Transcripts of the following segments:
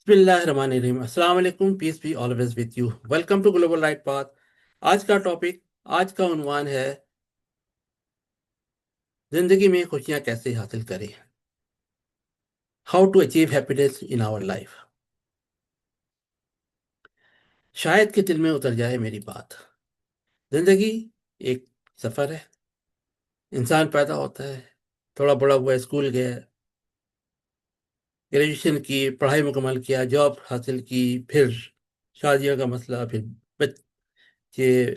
بسم اللہ الرحمن الرحیم، السلام علیکم، peace be always with you, welcome to global right path. آج کا ٹاپک، آج کا عنوان ہے زندگی میں خوشیاں کیسے حاصل کریں، how to achieve happiness in our life. شاید کہ دل میں اتر جائے میری بات۔ زندگی ایک سفر ہے، انسان پیدا ہوتا ہے، تھوڑا بڑا ہوا، اسکول گیا، گریجویشن کی پڑھائی مکمل کیا، جاب حاصل کی، پھر شادیوں کا مسئلہ، پھر بچے،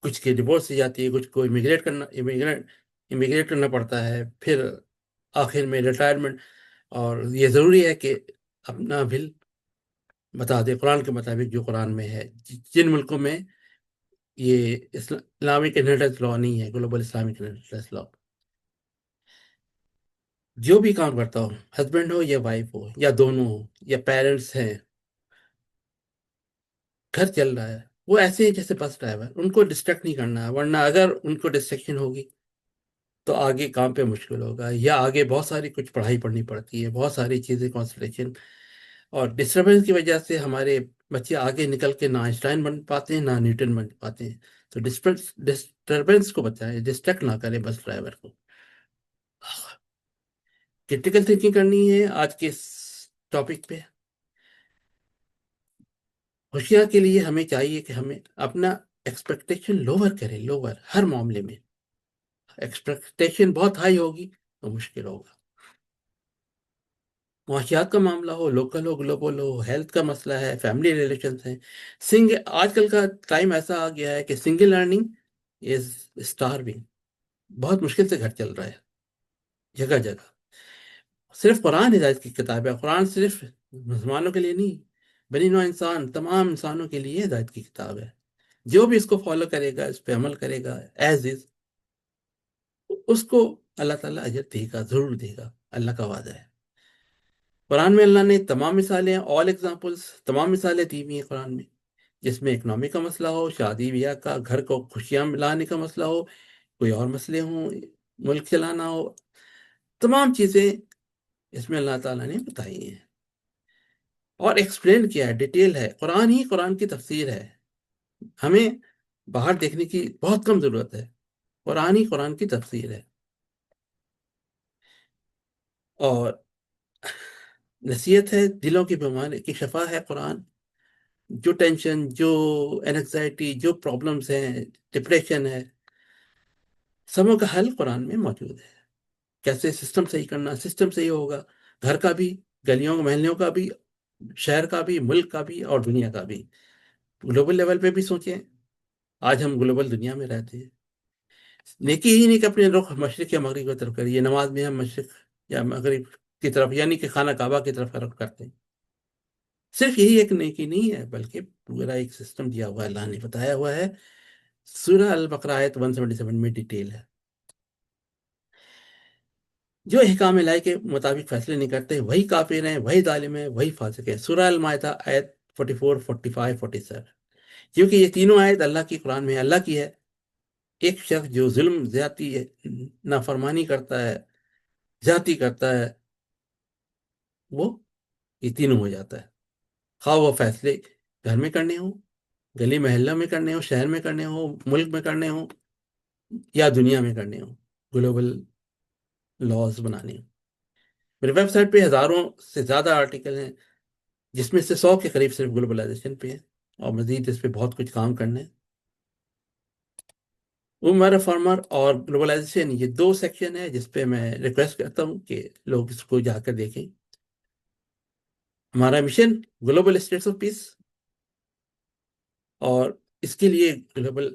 کچھ کی ڈیورس ہو جاتی ہے، کچھ کو امیگریٹ کرنا پڑتا ہے، پھر آخر میں ریٹائرمنٹ۔ اور یہ ضروری ہے کہ اپنا بل بتا دے قرآن کے مطابق، جو قرآن میں ہے۔ جن ملکوں میں یہ اسلامک انہیریٹنس لا نہیں ہے، گلوبل اسلامک انہیریٹنس لا، جو بھی کام کرتا ہو، ہسبینڈ ہو یا وائف ہو یا دونوں ہو یا پیرنٹس ہیں، گھر چل رہا ہے، وہ ایسے ہیں جیسے بس ڈرائیور، ان کو ڈسٹریکٹ نہیں کرنا ہے، ورنہ اگر ان کو ڈسٹریکشن ہوگی تو آگے کام پہ مشکل ہوگا، یا آگے بہت ساری کچھ پڑھائی پڑھنی پڑتی ہے، بہت ساری چیزیں کنسنٹریشن اور ڈسٹربنس کی وجہ سے ہمارے بچے آگے نکل کے نہ آئنسٹائن بن پاتے ہیں، نہ نیوٹن بن پاتے ہیں۔ تو ڈسٹربنس کو بچائیں، ڈسٹریکٹ نہ کریں بس ڈرائیور کو۔ کرٹیکل تھنکنگ کرنی ہے آج کے اس ٹاپک پہ۔ ہوشیار کے لیے ہمیں چاہیے کہ ہمیں اپنا ایکسپیکٹیشن لوور کریں، لوور ہر معاملے میں۔ ایکسپیکٹیشن بہت ہائی ہوگی تو مشکل ہوگا۔ معاشیات کا معاملہ ہو، لوکل ہو، گلوبل ہو، ہیلتھ کا مسئلہ ہے، فیملی ریلیشنز ہیں۔ آج کل کا ٹائم ایسا آ گیا ہے کہ سنگل ارننگ از اسٹارونگ، بہت مشکل سے گھر چل رہا ہے جگہ جگہ۔ صرف قرآن ہدایت کی کتاب ہے، قرآن صرف مسلمانوں کے لیے نہیں، بنی نوع انسان، تمام انسانوں کے لیے ہدایت کی کتاب ہے۔ جو بھی اس کو فالو کرے گا، اس پہ عمل کرے گا ایز از، اس کو اللہ تعالیٰ اجر دے گا، ضرور دے گا، اللہ کا وعدہ ہے۔ قرآن میں اللہ نے تمام مثالیں، آل ایگزامپلس، تمام مثالیں دی ہوئی ہیں قرآن میں، جس میں اکنامی کا مسئلہ ہو، شادی بیاہ کا، گھر کو خوشیاں لانے کا مسئلہ ہو، کوئی اور مسئلے ہوں، ملک چلانا ہو، تمام چیزیں اس میں اللہ تعالیٰ نے بتائی ہیں اور ایکسپلین کیا ہے، ڈیٹیل ہے۔ قرآن ہی قرآن کی تفسیر ہے، ہمیں باہر دیکھنے کی بہت کم ضرورت ہے، قرآن ہی قرآن کی تفسیر ہے۔ اور نصیحت ہے، دلوں کی بیماری کی شفا ہے قرآن۔ جو ٹینشن، جو اینگزائٹی، جو پرابلمس ہیں، ڈپریشن ہے، سبوں کا حل قرآن میں موجود ہے۔ کیسے سسٹم صحیح کرنا، سسٹم صحیح ہوگا، گھر کا بھی، گلیوں محلوں کا بھی، شہر کا بھی، ملک کا بھی، اور دنیا کا بھی۔ گلوبل لیول پہ بھی سوچیں، آج ہم گلوبل دنیا میں رہتے ہیں۔ نیکی ہی نہیں کہ اپنے رخ مشرق یا مغرب کی طرف کریے، نماز میں ہم مشرق یا مغرب کی طرف، یعنی کہ خانہ کعبہ کی طرف رخ کرتے ہیں۔ صرف یہی ایک نیکی نہیں ہے، بلکہ پورا ایک سسٹم دیا ہوا ہے، اللہ نے بتایا ہوا ہے۔ سورہ البقرہ آیت 177 میں ڈیٹیل ہے۔ جو احکام الہی کے مطابق فیصلے نہیں کرتے، وہی کافر ہیں، وہی ظالم ہیں، وہی فاسق ہیں۔ سورہ المائدہ آیت 44، 45، 47۔ کیونکہ یہ تینوں آیت اللہ کی قرآن میں اللہ کی ہے۔ ایک شخص جو ظلم، زیادتی ہے، نافرمانی کرتا ہے، زیادتی کرتا ہے، وہ یہ تینوں ہو جاتا ہے، خواہ وہ فیصلے گھر میں کرنے ہوں، گلی محلہ میں کرنے ہوں، شہر میں کرنے ہوں، ملک میں کرنے ہوں، یا دنیا میں کرنے ہوں، گلوبل لاز بنانے ہوں۔ میرے ویب سائٹ پہ ہزاروں سے زیادہ آرٹیکل ہیں، جس میں سے 100 کے قریب صرف گلوبلائزیشن پہ ہیں، اور مزید اس پہ بہت کچھ کام کرنا ہے۔ عمر فارمر اور گلوبلائزیشن، یہ دو سیکشن ہے جس پہ میں ریکویسٹ کرتا ہوں کہ لوگ اس کو جا کر دیکھیں۔ ہمارا mission global status of peace, اور اس کے لیے گلوبل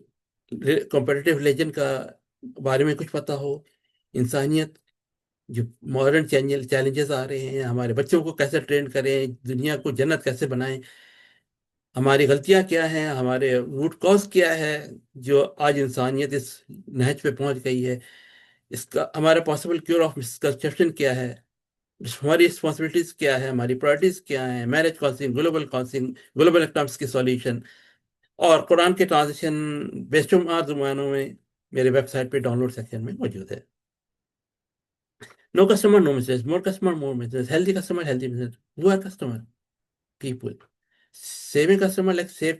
کمپیٹیٹیو ریلیجن کا بارے میں کچھ پتہ ہو، انسانیت، جو ماڈرن چیلنجز آ رہے ہیں، ہمارے بچوں کو کیسے ٹرین کریں، دنیا کو جنت کیسے بنائیں، ہماری غلطیاں کیا ہیں، ہمارے روٹ کاز کیا ہے جو آج انسانیت اس نہج پہ پہنچ گئی ہے، اس کا ہمارا پاسبل کیور آف مسکنسیپشن کیا ہے، ہماری رسپانسبلٹیز کیا ہے، ہماری پرائرٹیز کیا ہیں، marriage counselling, global counselling, global economics کی سولیوشن، اور قرآن کے ٹرانزیشن بے شمار زبانوں میں میرے ویب سائٹ پہ ڈاؤن لوڈ سیکشن میں موجود ہے۔ No customer no business, more customer more business, healthy customer healthy business, you are customer. people. Saving customer like save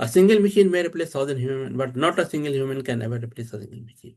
A single machine may replace 1,000 human, but not a single human can ever replace a single machine.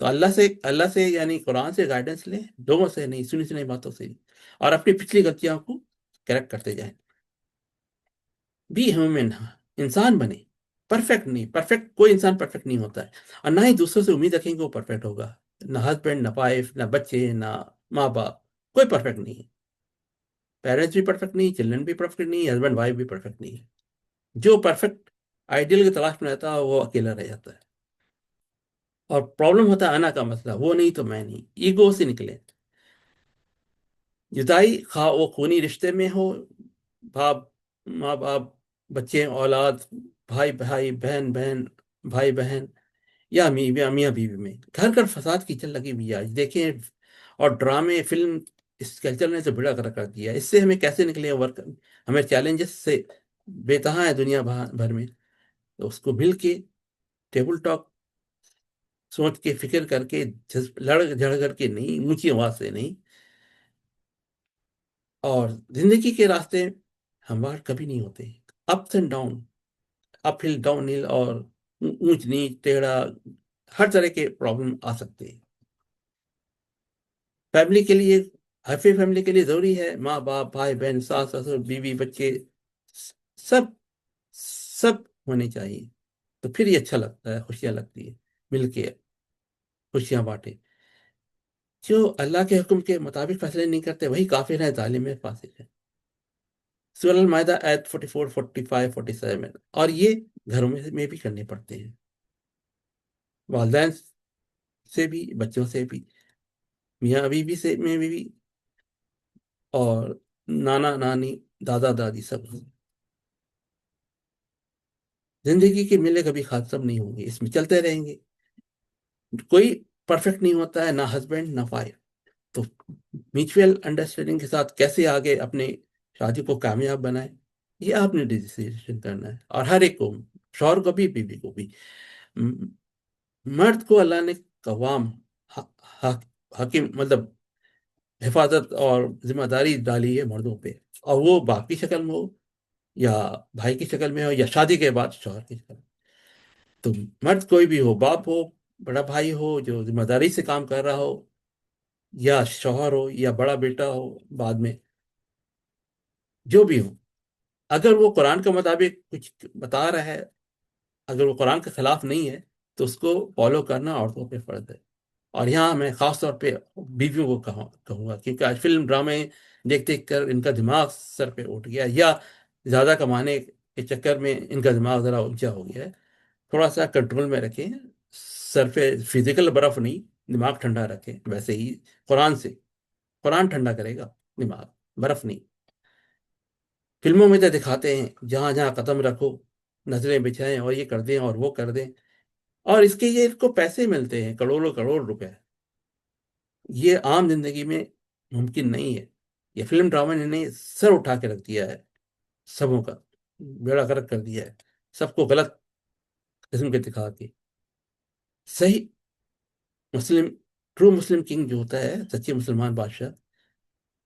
تو اللہ سے یعنی قرآن سے guidance لیں، لوگوں سے نہیں، سنی سنی باتوں سے نہیں، اور اپنی پچھلی غلطیوں کو کریکٹ کرتے جائیں. بی ہیومن، انسان بنے. پرفیکٹ نہیں، پرفیکٹ کوئی انسان پرفیکٹ نہیں ہوتا ہے، اور نہ ہی دوسروں سے امید رکھیں کہ وہ پرفیکٹ ہوگا. نہ ہسبینڈ، نہ وائف، نہ بچے، نہ ماں باپ، کوئی پرفیکٹ نہیں ہے. پیرنٹس بھی پرفیکٹ نہیں، چلڈرن بھی پرفیکٹ نہیں، ہسبینڈ وائف بھی پرفیکٹ نہیں ہے. جو پرفیکٹ آئیڈیل کی تلاش میں رہتا ہے وہ اکیلا رہ جاتا ہے. اور پرابلم ہوتا ہے انا کا مسئلہ، وہ نہیں تو میں نہیں، ایگو سے نکلے. جدائی خواہ وہ خونی رشتے میں ہو، باپ ماں باپ، بچے اولاد، بھائی بھائی، بہن بہن، بھائی بہن، یا میاں بیوی میں، گھر گھر فساد کی چل لگی ہوئی ہے آج دیکھیں. اور ڈرامے، فلم، اس کلچر نے تو بڑا کر دیا. اس سے ہمیں کیسے نکلے؟ ورک ہمیں چیلنجز سے بے تہا ہے دنیا بھر میں. تو اس کو مل کے ٹیبل ٹاک، سوچ کے، فکر کر کے، لڑ جھڑ کر کے نہیں، اونچی آواز سے نہیں. اور زندگی کے راستے ہموار کبھی نہیں ہوتے، اپس اینڈ ڈاؤن، اپ ہل، ڈاؤن ہل، اور اونچ نیچ، ٹیڑھا، ہر طرح کے پرابلم آ سکتے ہیں. فیملی کے لیے، ہیپی فیملی کے لیے ضروری ہے ماں باپ، بھائی بہن، ساس سسر، بیوی، بچے، سب سب ہونے چاہیے. تو پھر یہ اچھا لگتا ہے، خوشیاں لگتی ہے، مل کے خوشیاں بانٹے. جو اللہ کے حکم کے مطابق فیصلے نہیں کرتے وہی کافر ہیں، ظالم ہے، فاسق ہے. سورہ المائدہ آیت 44، 45، 47. اور یہ گھروں میں بھی کرنے پڑتے ہیں، والدین سے بھی، بچوں سے بھی، میاں بیوی سے میں بھی، اور نانا نانی، دادا دادی، سب. زندگی کے میلے کبھی ختم نہیں ہوں گے، اس میں چلتے رہیں گے. کوئی پرفیکٹ نہیں ہوتا ہے، نہ ہسبینڈ نہ وائف. تو میوچل انڈرسٹینڈنگ کے ساتھ کیسے آگے اپنے شادی کو کامیاب بنائے، یہ آپ نے ڈیسیژن کرنا ہے. اور ہر ایک کو، شوہر کو بھی، بیوی کو بھی. م- مرد کو اللہ نے قوام، حاکم، مطلب حفاظت اور ذمہ داری ڈالی ہے مردوں پہ. اور وہ باپ کی شکل میں ہو، یا بھائی کی شکل میں ہو، یا شادی کے بعد شوہر کی شکل میں. تو مرد کوئی بھی ہو، باپ ہو، بڑا بھائی ہو جو ذمہ داری سے کام کر رہا ہو، یا شوہر ہو، یا بڑا بیٹا ہو بعد میں، جو بھی ہو، اگر وہ قرآن کے مطابق کچھ بتا رہا ہے، اگر وہ قرآن کے خلاف نہیں ہے، تو اس کو فالو کرنا عورتوں پہ فرض ہے. اور یہاں میں خاص طور پہ بیویوں کو کہوں گا، کیونکہ آج فلم ڈرامے دیکھ دیکھ کر ان کا دماغ سر پہ اٹھ گیا، یا زیادہ کمانے کے چکر میں ان کا دماغ ذرا اونچا ہو گیا ہے. تھوڑا سا کنٹرول میں رکھیں، سر پہ فزیکل برف نہیں، دماغ ٹھنڈا رکھیں. ویسے ہی قرآن سے، قرآن ٹھنڈا کرے گا دماغ، برف نہیں. فلموں میں تو دکھاتے ہیں جہاں جہاں قدم رکھو نظریں بچھائیں، اور یہ کر دیں اور وہ کر دیں، اور اس کے یہ کو پیسے ملتے ہیں، کروڑوں کروڑ روپے. یہ عام زندگی میں ممکن نہیں ہے. یہ فلم ڈرامہ نے سر اٹھا کے رکھ دیا ہے، سبوں کا بیڑا غرق کر دیا ہے، سب کو غلط قسم کے دکھا کے. صحیح مسلم، ٹرو مسلم کنگ جو ہوتا ہے، سچے مسلمان بادشاہ،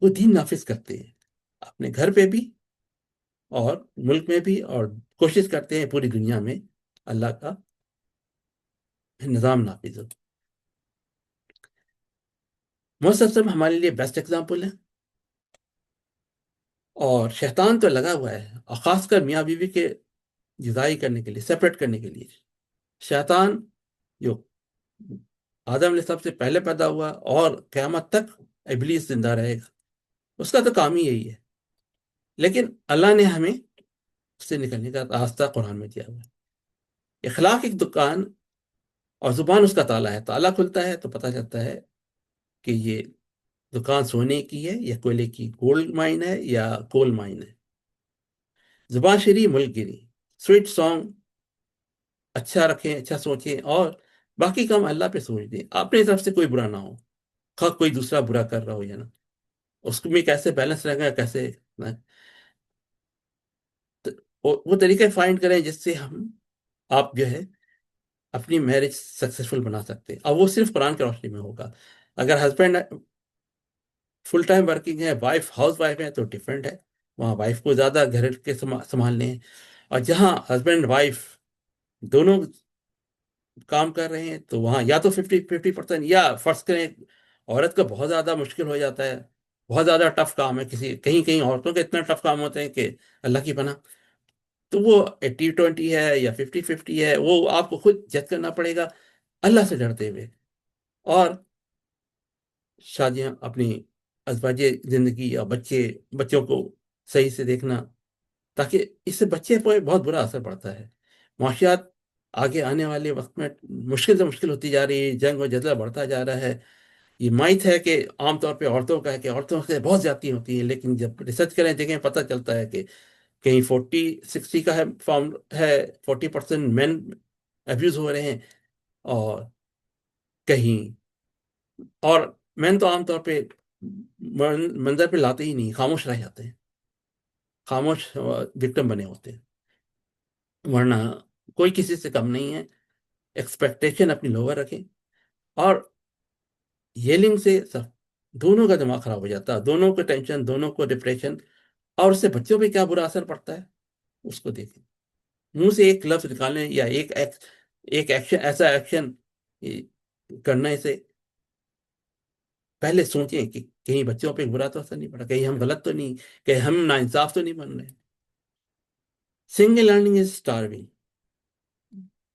وہ دین نافذ کرتے ہیں اپنے گھر پہ بھی، اور ملک میں بھی، اور کوشش کرتے ہیں پوری دنیا میں اللہ کا نظام نافذ ہو. محمد صاحب ہمارے لیے بیسٹ ایگزامپل ہے. اور شیطان تو لگا ہوا ہے، اور خاص کر میاں بیوی کے جدائی کرنے کے لیے، سپریٹ کرنے کے لیے. شیطان جو آدم علیہ السلام سے پہلے پیدا ہوا اور قیامت تک ابلیس زندہ رہے گا، اس کا تو کام ہی یہی ہے. لیکن اللہ نے ہمیں اس سے نکلنے کا راستہ قرآن میں دیا ہوا ہے. اخلاق ایک دکان، اور زبان اس کا تالا ہے. تالا کھلتا ہے تو پتہ چلتا ہے کہ یہ دکان سونے کی ہے یا کوئلے کی، گولڈ مائن ہے یا کول مائن ہے. زبان شری ملک گری. سویٹ سانگ اچھا رکھیں، اچھا سوچیں، اور باقی کام اللہ پہ سوچ دیں. اپنے طرف سے کوئی برا نہ ہو، خواہ کوئی دوسرا برا کر رہا ہو یا نہ، اس میں کیسے بیلنس رہے گا، کیسے تو وہ طریقے فائنڈ کریں جس سے آپ جو ہے اپنی میرج سکسیسفل بنا سکتے ہیں. اور وہ صرف قرآن کی روشنی میں ہوگا. اگر ہسبینڈ فل ٹائم ورکنگ ہے، وائف ہاؤس وائف ہے، تو ڈفرینٹ ہے. وہاں وائف کو زیادہ گھر کے سنبھالنے ہیں. اور جہاں ہسبینڈ وائف دونوں کام کر رہے ہیں تو وہاں یا تو 50% یا فرض کریں عورت کا بہت زیادہ مشکل ہو جاتا ہے، بہت زیادہ ٹف کام ہے، کہیں کہیں عورتوں کے اتنا ٹف کام ہوتے ہیں کہ اللہ کی پناہ، تو وہ 80-20 ہے یا 50-50 ہے، وہ آپ کو خود جج کرنا پڑے گا اللہ سے ڈرتے ہوئے، اور شادیاں اپنی ازواجی زندگی یا بچوں کو صحیح سے دیکھنا، تاکہ اس سے بچے پہ بہت برا اثر پڑتا ہے۔ معاشیات آگے آنے والے وقت میں مشکل سے مشکل ہوتی جا رہی ہے، جنگ و جدلہ بڑھتا جا رہا ہے۔ یہ مائت ہے کہ عام طور پہ عورتوں کا ہے کہ عورتوں سے بہت زیادتی ہوتی ہیں، لیکن جب ریسرچ کریں دیکھیں پتہ چلتا ہے کہ کہیں 40-60 کا ہے فارم ہے، 40% مین ابیوز ہو رہے ہیں، اور کہیں، اور مین تو عام طور پہ منظر پہ لاتے ہی نہیں، خاموش رہ جاتے ہیں، خاموش وکٹم بنے ہوتے ہیں، ورنہ کوئی کسی سے کم نہیں ہے۔ ایکسپیکٹیشن اپنی لوور رکھیں، اور یلنگ سے سب دونوں کا دماغ خراب ہو جاتا ہے، دونوں کو ٹینشن، دونوں کو ڈپریشن، اور اس سے بچوں پہ کیا برا اثر پڑتا ہے اس کو دیکھیں۔ منہ سے ایک لفظ نکالنے یا ایک ایکشن، ایسا ایکشن کرنے سے پہلے سوچیں کہ کہیں بچوں پہ برا تو اثر نہیں پڑا، کہیں ہم غلط تو نہیں، کہیں ہم ناانصاف تو نہیں بن رہے۔ سنگل لرننگ از اسٹارونگ،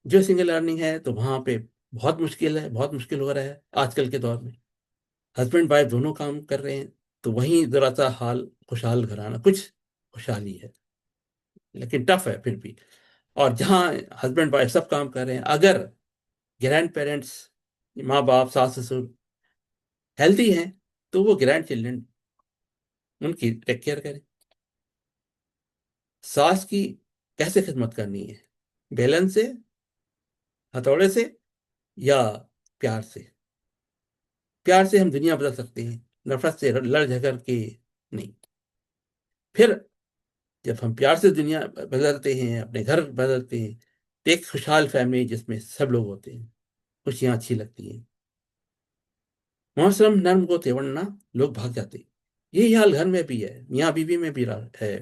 جو سنگل لرننگ ہے تو وہاں پہ بہت مشکل ہے، بہت مشکل ہو رہا ہے آج کل کے دور میں۔ ہسبینڈ وائف دونوں کام کر رہے ہیں تو وہیں ذرا سا حال خوشحال گھرانا کچھ خوشحالی ہے، لیکن ٹف ہے پھر بھی۔ اور جہاں ہسبینڈ وائف سب کام کر رہے ہیں، اگر گرینڈ پیرنٹس، ماں باپ، ساس سسر ہیلتھی ہیں تو وہ گرینڈ چلڈرن ان کی ٹیک کیئر کریں۔ ساس کی کیسے خدمت کرنی ہے؟ بیلن سے، ہتھوڑے سے، یا پیار سے؟ پیار سے ہم دنیا بدل سکتے ہیں، نفرت سے لڑ جھگڑ کے نہیں۔ پھر جب ہم پیار سے دنیا بدلتے ہیں، اپنے گھر بدلتے ہیں، تو ایک خوشحال فیملی جس میں سب لوگ ہوتے ہیں، خوشیاں اچھی لگتی ہیں۔ محرم نرم کو تیورنا لوگ بھاگ جاتے ہیں۔ یہی حال گھر میں بھی ہے، میاں بیوی میں بھی ہے،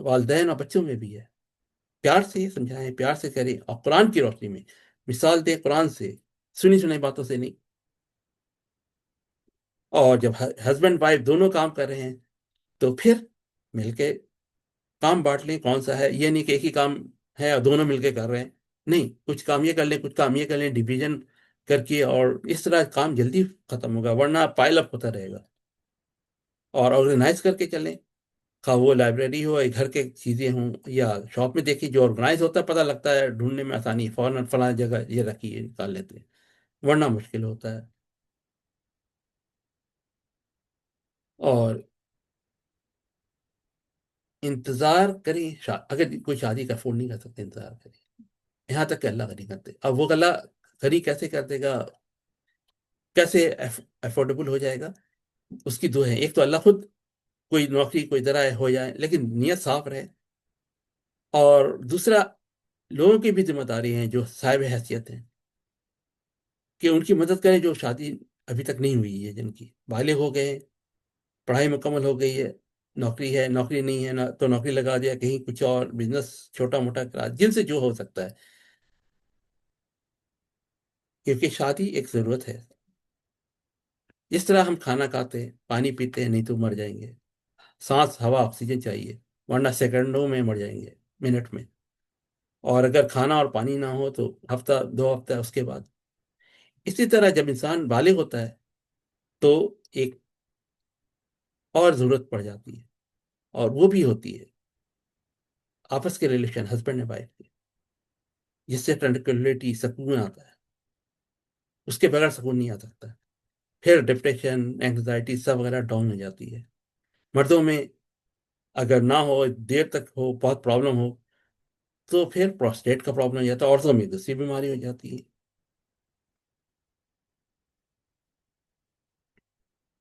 والدین اور بچوں میں بھی ہے۔ پیار سے سمجھائیں، پیار سے کریں، اور قرآن کی روشنی میں مثال دیں، قرآن سے، سنی سنائی باتوں سے نہیں۔ اور جب ہسبینڈ وائف دونوں کام کر رہے ہیں تو پھر مل کے کام بانٹ لیں، کون سا ہے، یہ نہیں کہ ایک ہی کام ہے اور دونوں مل کے کر رہے ہیں، نہیں، کچھ کام یہ کر لیں، کچھ کام یہ کر لیں، ڈویژن کر کے، اور اس طرح کام جلدی ختم ہوگا، ورنہ پائل اپ ہوتا رہے گا۔ اور آرگنائز کر کے چلیں، خواہ وہ لائبریری ہو یا گھر کے چیزیں ہوں، یا شاپ میں دیکھیے جو آرگنائز ہوتا ہے پتہ لگتا ہے، ڈھونڈنے میں آسانی، فوراً فلاں جگہ یہ رکھی ہے نکال لیتے ہیں، ورنہ مشکل ہوتا ہے۔ اور انتظار کریں، اگر کوئی شادی کا افورڈ نہیں کر سکتے انتظار کریں، یہاں تک کہ اللہ کا نہیں کرتے۔ اب وہ اللہ کری کیسے کر دے گا، کیسے افورڈیبل ہو جائے گا، اس کی دو ہیں، ایک تو اللہ خود کوئی نوکری کوئی ذرائع ہو جائے لیکن نیت صاف رہے، اور دوسرا لوگوں کی بھی ذمہ داری ہیں جو صاحب حیثیت ہیں کہ ان کی مدد کریں، جو شادی ابھی تک نہیں ہوئی ہے، جن کی بالغ ہو گئے، پڑھائی مکمل ہو گئی ہے، نوکری ہے، نوکری نہیں ہے تو نوکری لگا دیا، کہیں کچھ اور بزنس چھوٹا موٹا کرا، جن سے جو ہو سکتا ہے، کیونکہ شادی ایک ضرورت ہے۔ جس طرح ہم کھانا کھاتے ہیں، پانی پیتے ہیں، نہیں تو مر جائیں گے، سانس، ہوا، آکسیجن چاہیے، ورنہ سیکنڈوں میں مر جائیں گے، منٹ میں۔ اور اگر کھانا اور پانی نہ ہو تو ہفتہ 2 ہفتہ اس کے بعد۔ اسی طرح جب انسان بالغ ہوتا ہے تو ایک اور ضرورت پڑ جاتی ہے، اور وہ بھی ہوتی ہے آپس کے ریلیشن، ہسبینڈ اینڈ وائف کے، جس سے ٹرانکولیٹی، سکون آتا ہے، اس کے بغیر سکون نہیں آ سکتا۔ پھر ڈپریشن، اینگزائٹی سب وغیرہ ڈاؤن ہو جاتی ہے۔ مردوں میں اگر نہ ہو، دیر تک ہو، بہت پرابلم ہو، تو پھر پروسٹیٹ کا پرابلم ہو جاتا ہے، عورتوں میں دوسری بیماری ہو جاتی ہے۔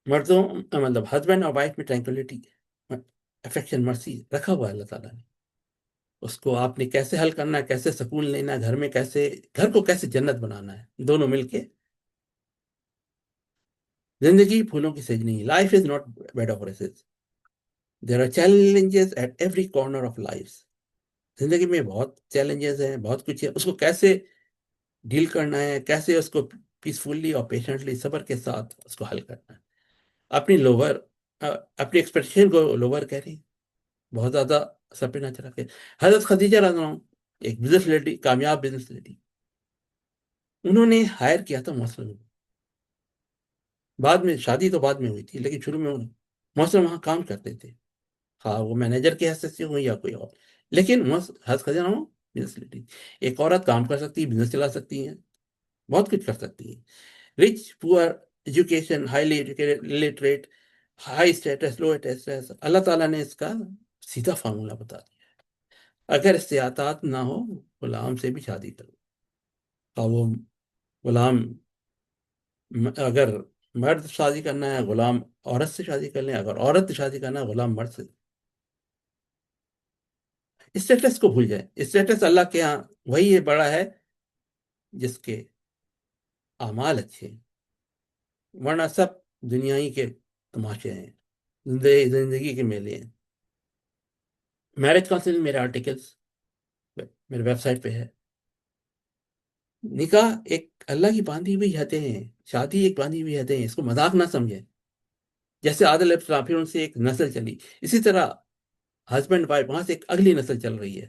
مردوں مطلب ہسبینڈ اور وائف میں ٹرینکولیٹی، افیکشن، مرسی رکھا ہوا ہے اللہ تعالیٰ نے، اس کو آپ نے کیسے حل کرنا ہے، کیسے سکون لینا ہے، گھر میں کیسے، گھر کو کیسے جنت بنانا ہے، دونوں مل کے۔ زندگی پھولوں کی سجنی، life is not bed of roses, there are challenges at every corner of life. زندگی میں بہت چیلنجز ہیں، بہت کچھ ہے، اس کو کیسے ڈیل کرنا ہے، کیسے اس کو پیسفلی اور پیشنٹلی صبر کے ساتھ اس کو حل کرنا ہے. اپنی لوور اپنی ایکسپیکٹیشن کو لوور کریں، بہت زیادہ سر پہ نہ چڑھا کے. حضرت خدیجہ رضی اللہ عنہ ایک بزنس لیڈی، کامیاب بزنس لیڈی، انہوں نے ہائر کیا تھا محسن. بعد میں شادی تو بعد میں ہوئی تھی، لیکن شروع میں محسن وہاں کام کرتے تھے، ہاں وہ مینیجر کی حیثیت سے ہو یا کوئی اور. لیکن حضرت خدیجہ رضی اللہ عنہ بزنس لیڈی، ایک عورت کام کر سکتی ہے، بزنس چلا سکتی ہیں، بہت کچھ کر سکتی ہے. Rich poor, education, highly educated, literate, high status, low status, اللہ تعالیٰ نے اس کا سیدھا فارمولہ بتا دیا. اگر استطاعت نہ ہو، غلام سے بھی شادی کرو. اور وہ غلام، اگر مرد شادی کرنا ہے غلام عورت سے شادی کر لیں، اگر عورت سے شادی کرنا ہے غلام مرد سے. اسٹیٹس کو بھول جائیں. اسٹیٹس اللہ کے ہاں وہی ہے بڑا ہے جس کے اعمال اچھے ہیں، ورنہ سب دنیائی کے تماشے ہیں، زندگی کے میلے ہیں. میرج کاؤنسلنگ میرے آرٹیکلس میرے ویب سائٹ پہ ہے. نکاح ایک اللہ کی باندھی ہوئی حدیں ہیں، شادی ایک باندھی ہوئی حدیں ہیں، اس کو مذاق نہ سمجھیں. جیسے آدم علیہ السلام، پھر ان سے ایک نسل چلی، اسی طرح ہسبینڈ وائف وہاں سے ایک اگلی نسل چل رہی ہے.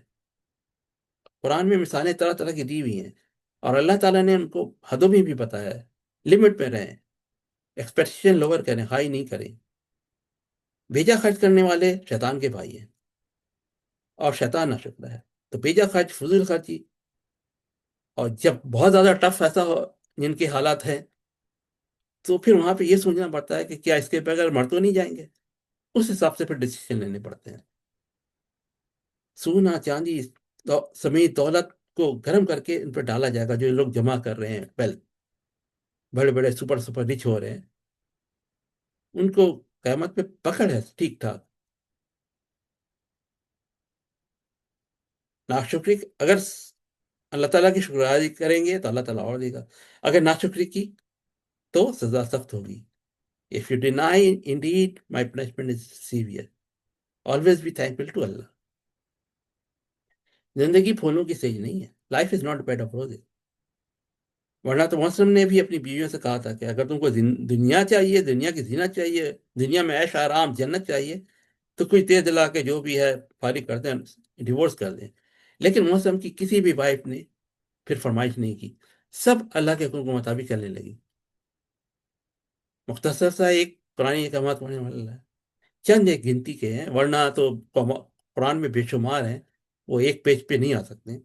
قرآن میں مثالیں طرح طرح کی دی ہوئی ہیں، اور اللہ تعالیٰ نے ان کو حدوں میں بھی بتایا ہے. لمٹ میں رہیں، ایکسپیکٹیشن لوور کریں، ہائی نہیں کریں. بھیجا خرچ کرنے والے شیطان کے بھائی ہیں، اور شیطان نہ شکرا ہے. تو بھیجا خرچ، فضول خرچی، اور جب بہت زیادہ ٹف ایسا ہو جن کے حالات ہیں، تو پھر وہاں پہ یہ سوچنا پڑتا ہے کہ کیا اس کے بغیر مر تو نہیں جائیں گے. اس حساب سے پھر ڈیسیشن لینے پڑتے ہیں. سونا چاندی سمیت دولت کو گرم کر کے ان پہ ڈالا جائے گا. جو لوگ جمع کر رہے ہیں ویلتھ، بڑے بڑے سپر رچ ہو رہے ہیں، ان کو قیامت پہ پکڑ ہے ٹھیک ٹھاک. ناشکری اگر اللہ تعالیٰ کی شکرگزاری کریں گے تو اللہ تعالیٰ اور دے گا، اگر ناشکری کی تو سزا سخت ہوگی. If you deny, indeed, my punishment is severe. Always be thankful to Allah. زندگی پھولوں کی سیج نہیں ہے. Life is not a bed of roses. ورنہ تو مسلم نے بھی اپنی بیویوں سے کہا تھا کہ اگر تم کو دنیا چاہیے، دنیا کی زینت چاہیے، دنیا میں عیش آرام جنت چاہیے، تو کچھ دے دلا کے جو بھی ہے فارغ کر دیں، ڈیورس کر دیں. لیکن مسلم کی کسی بھی وائف نے پھر فرمائش نہیں کی، سب اللہ کے حکم کے مطابق چلنے لگی. مختصر سا ایک قرآن احکامات پڑھنے والا ہے، چند ایک گنتی کے ہیں، ورنہ تو قرآن میں بے شمار ہیں، وہ ایک پیج پہ نہیں آ سکتے.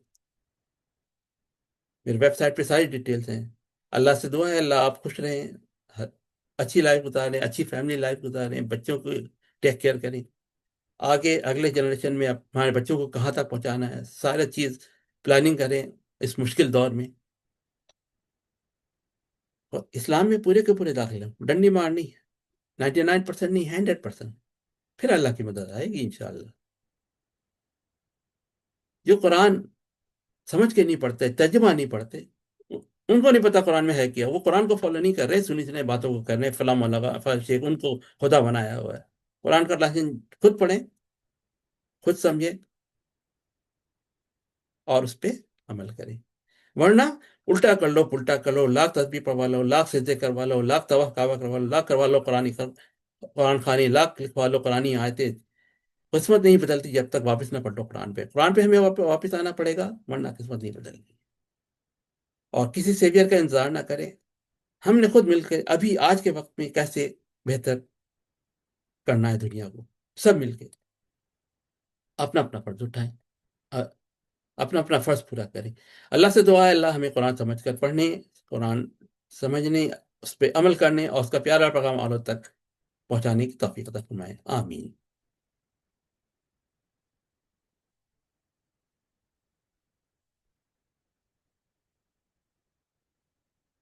میرے ویب سائٹ پہ ساری ڈیٹیلز ہیں. اللہ سے دعا ہے اللہ آپ خوش رہیں، اچھی لائف گزاریں، اچھی فیملی لائف گزاریں، بچوں کو ٹیک کیئر کریں. آگے اگلے جنریشن میں ہمارے بچوں کو کہاں تک پہنچانا ہے، سارے چیز پلاننگ کریں اس مشکل دور میں. اور اسلام میں پورے کے پورے داخل ہیں، ڈنڈی مارنی ہے، 99% نہیں، 100%. پھر اللہ کی مدد آئے گی انشاءاللہ. جو قرآن سمجھ کے نہیں پڑھتے، ترجمہ نہیں پڑھتے، ان کو نہیں پتا قرآن میں ہے کیا، وہ قرآن کو فالو نہیں کر رہے، سنی سنی باتوں کو کر رہے ہیں، فلاں مولانا فلاں شیخ ان کو خدا بنایا ہوا ہے. قرآن کا لحظن خود پڑھیں، خود سمجھیں، اور اس پہ عمل کریں. ورنہ الٹا کر لو، پلٹا کر لو، لاکھ تسبیح پڑھوا لو، لاکھ سجدے کروا لو، لاکھ طواف کعبہ کروا لو، لاکھ کروا لو قرآن خوانی، لاکھ لکھوا لو قرآن آیتیں، قسمت نہیں بدلتی جب تک واپس نہ پلٹو قرآن پہ. قرآن پہ ہمیں واپس آنا پڑے گا، ورنہ قسمت نہیں بدلے گی. اور کسی سیویئر کا انتظار نہ کریں. ہم نے خود مل کے ابھی آج کے وقت میں کیسے بہتر کرنا ہے دنیا کو، سب مل کے اپنا اپنا فرض اٹھائیں، اپنا اپنا فرض پورا کریں. اللہ سے دعا ہے اللہ ہمیں قرآن سمجھ کر پڑھنے، قرآن سمجھنے، اس پہ عمل کرنے، اور اس کا پیارا پیغام اوروں تک پہنچانے کی توفیق عطا فرمائے. آمین.